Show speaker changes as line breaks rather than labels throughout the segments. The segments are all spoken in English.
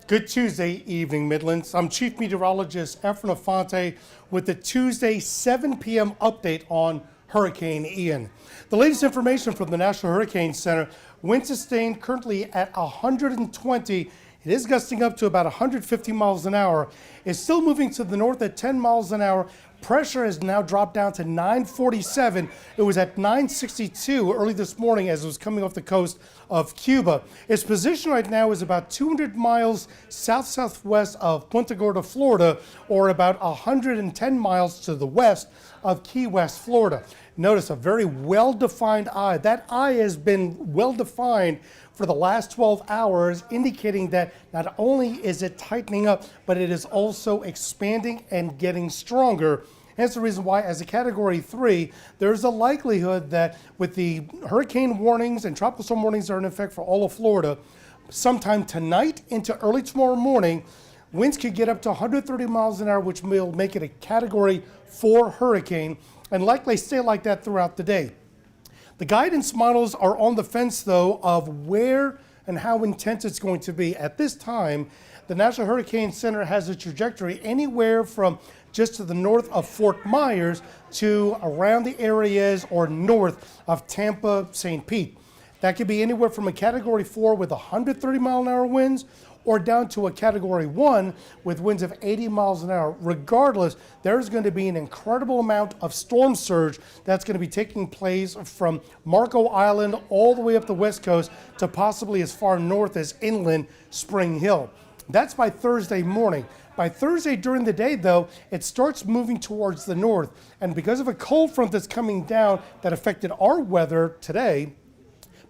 Good Tuesday evening, Midlands. I'm Chief Meteorologist Efren Afante with the Tuesday 7 p.m. update on Hurricane Ian. The latest information from the National Hurricane Center, wind sustained currently at 120. It is gusting up to about 150 miles an hour. It's still moving to the north at 10 miles an hour. Pressure has now dropped down to 947. It was at 962 early this morning as it was coming off the coast of Cuba. Its position right now is about 200 miles south-southwest of Punta Gorda, Florida, or about 110 miles to the west of Key West, Florida. Notice a very well-defined eye. That eye has been well-defined for the last 12 hours, indicating that not only is it tightening up, but it is also expanding and getting stronger. Hence the reason why, as a Category 3, there's a likelihood that with the hurricane warnings and tropical storm warnings that are in effect for all of Florida, sometime tonight into early tomorrow morning, winds could get up to 130 miles an hour, which will make it a Category 4 hurricane, and likely stay like that throughout the day. The guidance models are on the fence, though, of where and how intense it's going to be. At this time, the National Hurricane Center has a trajectory anywhere from just to the north of Fort Myers to around the areas or north of Tampa, St. Pete. That could be anywhere from a Category 4 with 130 mile an hour winds or down to a Category 1 with winds of 80 miles an hour. Regardless, there's going to be an incredible amount of storm surge that's going to be taking place from Marco Island all the way up the west coast to possibly as far north as inland Spring Hill. That's by Thursday morning. By Thursday during the day, though, it starts moving towards the north. And because of a cold front that's coming down that affected our weather today,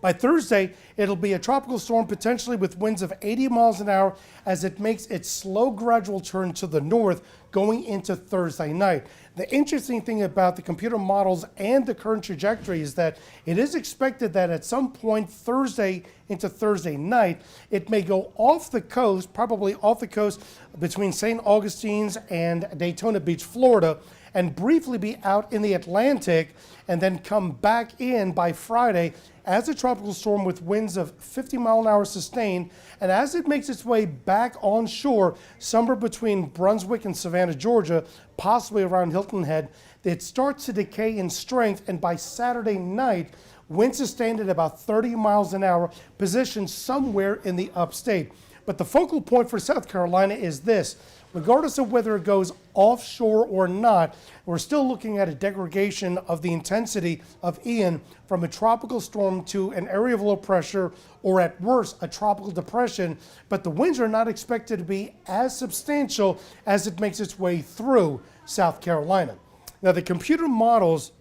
by Thursday, it'll be a tropical storm potentially with winds of 80 miles an hour as it makes its slow gradual turn to the north going into Thursday night. The interesting thing about the computer models and the current trajectory is that it is expected that at some point Thursday into Thursday night, it may go off the coast, probably off the coast between St. Augustine's and Daytona Beach, Florida, and briefly be out in the Atlantic and then come back in by Friday as a tropical storm with winds of 50 mile an hour sustained. And as it makes its way back on shore, somewhere between Brunswick and Savannah, Georgia, possibly around Hilton Head, it starts to decay in strength. And by Saturday night, winds sustained at about 30 miles an hour, positioned somewhere in the upstate. But the focal point for South Carolina is this. Regardless of whether it goes offshore or not, we're still looking at a degradation of the intensity of Ian from a tropical storm to an area of low pressure, or at worst, a tropical depression. But the winds are not expected to be as substantial as it makes its way through South Carolina. Now, the computer models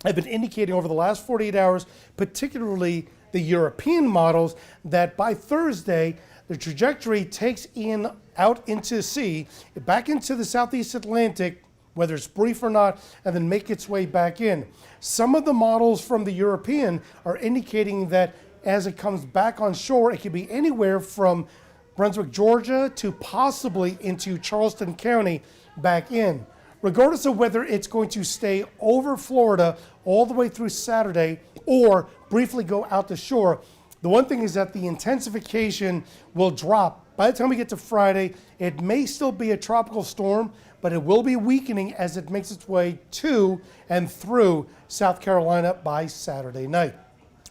have been indicating over the last 48 hours, particularly the European models, that by Thursday, the trajectory takes Ian out into sea, back into the southeast Atlantic, whether it's brief or not, and then make its way back in. Some of the models from the European are indicating that as it comes back on shore, it could be anywhere from Brunswick, Georgia, to possibly into Charleston County back in. Regardless of whether it's going to stay over Florida all the way through Saturday or briefly go out to shore, the one thing is that the intensification will drop. By the time we get to Friday, it may still be a tropical storm, but it will be weakening as it makes its way to and through South Carolina by Saturday night.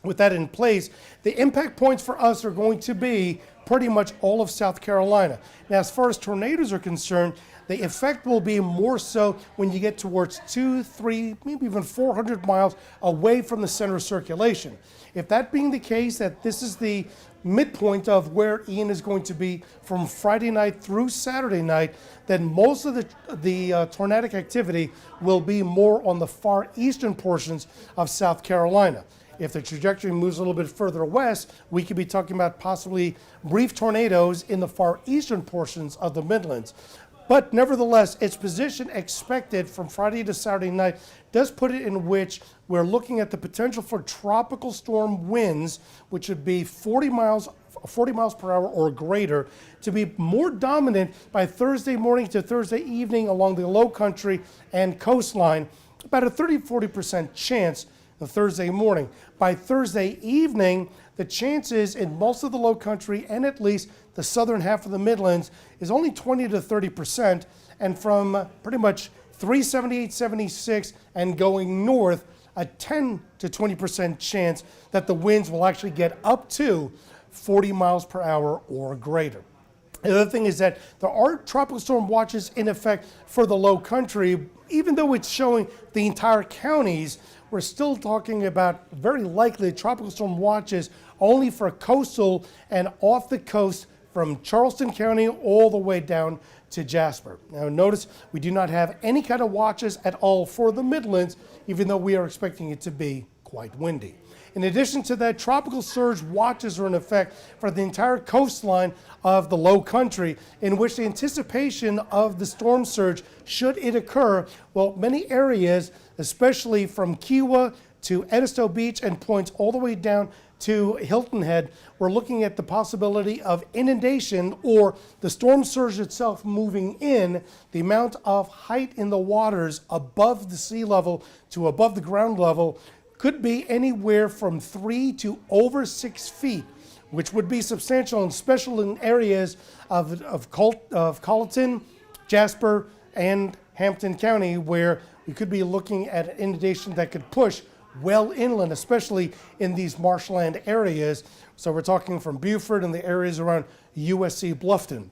With that in place, the impact points for us are going to be pretty much all of South Carolina. Now, as far as tornadoes are concerned, the effect will be more so when you get towards 200, 300, maybe even 400 miles away from the center of circulation. If that being the case, that this is the midpoint of where Ian is going to be from Friday night through Saturday night, then most of the tornadic activity will be more on the far eastern portions of South Carolina. If the trajectory moves a little bit further west, we could be talking about possibly brief tornadoes in the far eastern portions of the Midlands. But nevertheless, its position expected from Friday to Saturday night does put it in which we're looking at the potential for tropical storm winds, which would be 40 miles per hour or greater, to be more dominant by Thursday morning to Thursday evening along the low country and coastline. About a 30-40% chance the Thursday morning. By Thursday evening, the chances in most of the low country and at least the southern half of the Midlands is only 20 to 30%, and from pretty much 378, 76 and going north, a 10 to 20% chance that the winds will actually get up to 40 miles per hour or greater. The other thing is that there are tropical storm watches in effect for the low country. Even though it's showing the entire counties, we're still talking about very likely tropical storm watches only for coastal and off the coast from Charleston County all the way down to Jasper. Now notice we do not have any kind of watches at all for the Midlands, even though we are expecting it to be quite windy. In addition to that, tropical surge watches are in effect for the entire coastline of the low country, in which the anticipation of the storm surge, should it occur, well, many areas, especially from Kiowa to Edisto Beach and points all the way down to Hilton Head, we're looking at the possibility of inundation or the storm surge itself moving in. The amount of height in the waters above the sea level to above the ground level could be anywhere from 3 to over 6 feet, which would be substantial, and especially in areas of Colleton, Jasper, and Hampton County, where we could be looking at an inundation that could push well inland, especially in these marshland areas. So we're talking from Beaufort and the areas around USC Bluffton.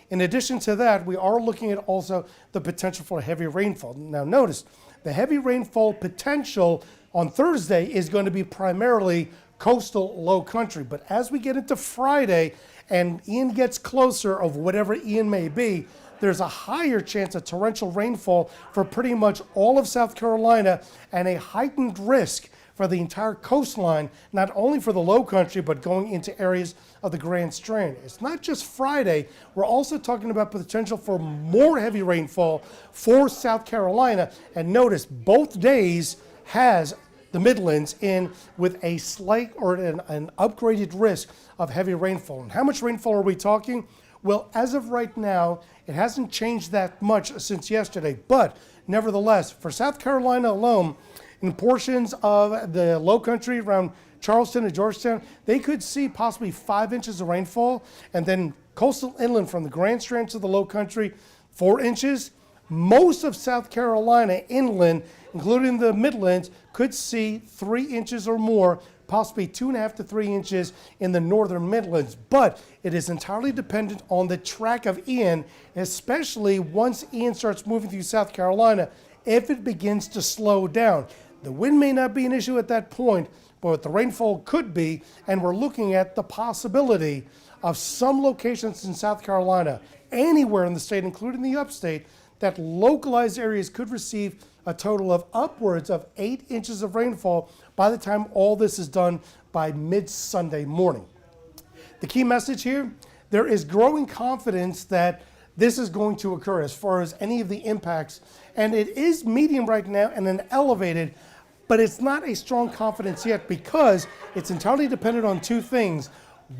In addition to that, we are looking at also the potential for heavy rainfall. Now notice, the heavy rainfall potential on Thursday is going to be primarily coastal low country. But as we get into Friday and Ian gets closer, of whatever Ian may be, there's a higher chance of torrential rainfall for pretty much all of South Carolina, and a heightened risk for the entire coastline, not only for the low country, but going into areas of the Grand Strand. It's not just Friday. We're also talking about potential for more heavy rainfall for South Carolina. And notice both days has the Midlands in with a slight or an upgraded risk of heavy rainfall. And how much rainfall are we talking? Well, as of right now, it hasn't changed that much since yesterday. But nevertheless, for South Carolina alone, in portions of the low country around Charleston and Georgetown, they could see possibly 5 inches of rainfall. And then coastal inland from the Grand Strand to the low country, 4 inches. Most of South Carolina inland, including the Midlands, could see 3 inches or more, possibly 2.5 to 3 inches in the northern Midlands. But it is entirely dependent on the track of Ian, especially once Ian starts moving through South Carolina, if it begins to slow down. The wind may not be an issue at that point, but the rainfall could be, and we're looking at the possibility of some locations in South Carolina, anywhere in the state, including the upstate, that localized areas could receive a total of upwards of 8 inches of rainfall by the time all this is done by mid-Sunday morning. The key message here, there is growing confidence that this is going to occur as far as any of the impacts, and it is medium right now and then elevated, but it's not a strong confidence yet because it's entirely dependent on two things: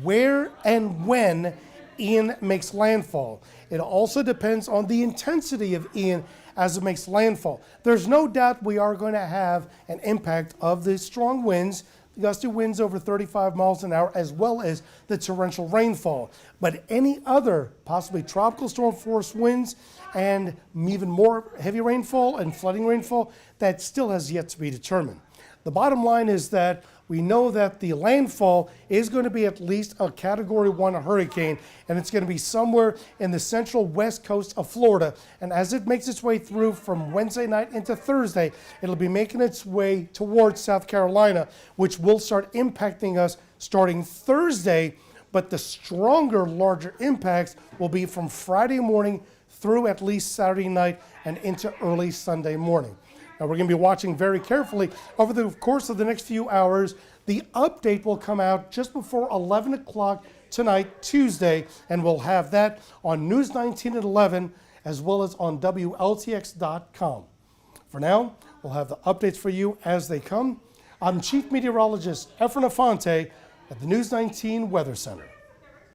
where and when Ian makes landfall. It also depends on the intensity of Ian as it makes landfall. There's no doubt we are going to have an impact of the strong winds, gusty winds over 35 miles an hour, as well as the torrential rainfall. But any other possibly tropical storm force winds and even more heavy rainfall and flooding rainfall, that still has yet to be determined. The bottom line is that we know that the landfall is going to be at least a Category 1 hurricane, and it's going to be somewhere in the central west coast of Florida. And as it makes its way through from Wednesday night into Thursday, it'll be making its way towards South Carolina, which will start impacting us starting Thursday. But the stronger, larger impacts will be from Friday morning through at least Saturday night and into early Sunday morning. Now, we're going to be watching very carefully over the course of the next few hours. The update will come out just before 11 o'clock tonight, Tuesday, and we'll have that on News 19 at 11, as well as on WLTX.com. For now, we'll have the updates for you as they come. I'm Chief Meteorologist Efren Afante at the News 19 Weather Center.